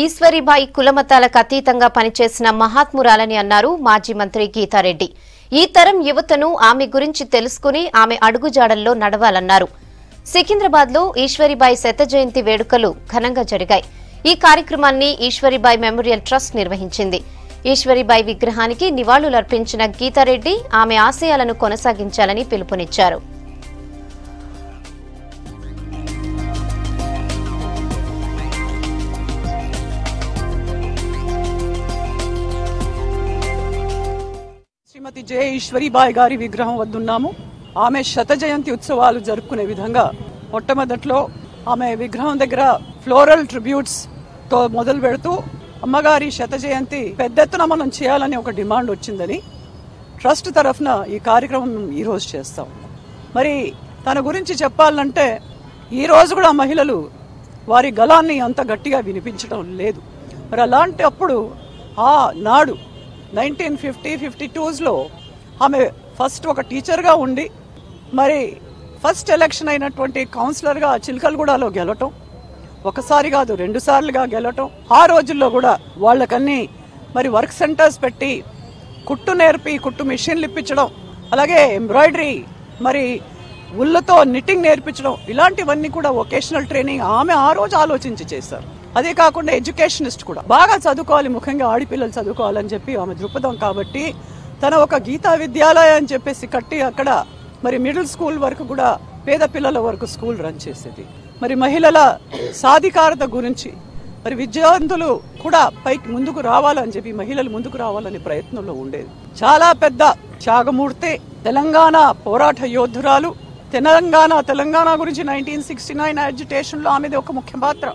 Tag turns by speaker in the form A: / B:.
A: ఈశ్వరీబాయి కులమతాలకు అతీతంగా పనిచేసిన మహాత్మురాలని అన్నారు మాజీ మంత్రి గీతారెడ్డి. ఈ తరం యువతను ఆమె గురించి తెలుసుకుని ఆమె అడుగుజాడల్లో నడవాలన్నారు. సికింద్రాబాద్లో ఈశ్వరీబాయి శత జయంతి వేడుకలు ఘనంగా జరిగాయి. ఈ కార్యక్రమాన్ని ఈశ్వరీబాయి మెమోరియల్ ట్రస్ట్ నిర్వహించింది. ఈశ్వరీబాయి విగ్రహానికి నివాళులర్పించిన గీతారెడ్డి ఆమె ఆశయాలను కొనసాగించాలని పిలుపునిచ్చారు.
B: శ్రీమతి జె ఈశ్వరీబాయి గారి విగ్రహం వద్దున్నాము. ఆమె శత జయంతి ఉత్సవాలు జరుపుకునే విధంగా మొట్టమొదట్లో ఆమె విగ్రహం దగ్గర ఫ్లోరల్ ట్రిబ్యూట్స్ తో మొదలు పెడుతూ అమ్మగారి శత జయంతి పెద్ద ఎత్తున మనం చేయాలని ఒక డిమాండ్ వచ్చిందని ట్రస్ట్ తరఫున ఈ కార్యక్రమం ఈరోజు చేస్తాం. మరి తన గురించి చెప్పాలంటే ఈ రోజు కూడా మహిళలు వారి గళాన్ని అంత గట్టిగా వినిపించడం లేదు. మరి అలాంటి అప్పుడు ఆ నాడు 1952లో ఆమె ఫస్ట్ ఒక టీచర్గా ఉండి మరి ఫస్ట్ ఎలక్షన్ అయినటువంటి కౌన్సిలర్గా చిలకలగూడలో గెలవటం, ఒకసారి కాదు 2 సార్లుగా గెలవటం. ఆ రోజుల్లో కూడా వాళ్ళకన్నీ మరి వర్క్ సెంటర్స్ పెట్టి కుట్టు నేర్పి కుట్టు మిషన్లు ఇప్పించడం, అలాగే ఎంబ్రాయిడరీ మరి ఉల్లతో నిట్టింగ్ నేర్పించడం, ఇలాంటివన్నీ కూడా వొకేషనల్ ట్రైనింగ్ ఆమె ఆ రోజు ఆలోచించి చేశారు. అదే కాకుండా ఎడ్యుకేషనిస్ట్ కూడా బాగా చదువుకోవాలి, ముఖ్యంగా ఆడపిల్లలు చదువుకోవాలని చెప్పి ఆమె దృక్పథం. కాబట్టి తన ఒక గీతా విద్యాలయం అని చెప్పేసి కట్టి అక్కడ మరి మిడిల్ స్కూల్ వరకు కూడా పేద పిల్లల వరకు స్కూల్ రన్ చేసేది. మరి మహిళల సాధికారత గురించి మరి విద్యార్థులు కూడా పైకి ముందుకు రావాలని చెప్పి మహిళలు ముందుకు రావాలని ప్రయత్నంలో ఉండేది. చాలా పెద్ద త్యాగమూర్తి, తెలంగాణ పోరాట యోధురాలు. తెలంగాణ గురించి 1969 అజిటేషన్ లో ఆమెది ఒక ముఖ్య పాత్ర.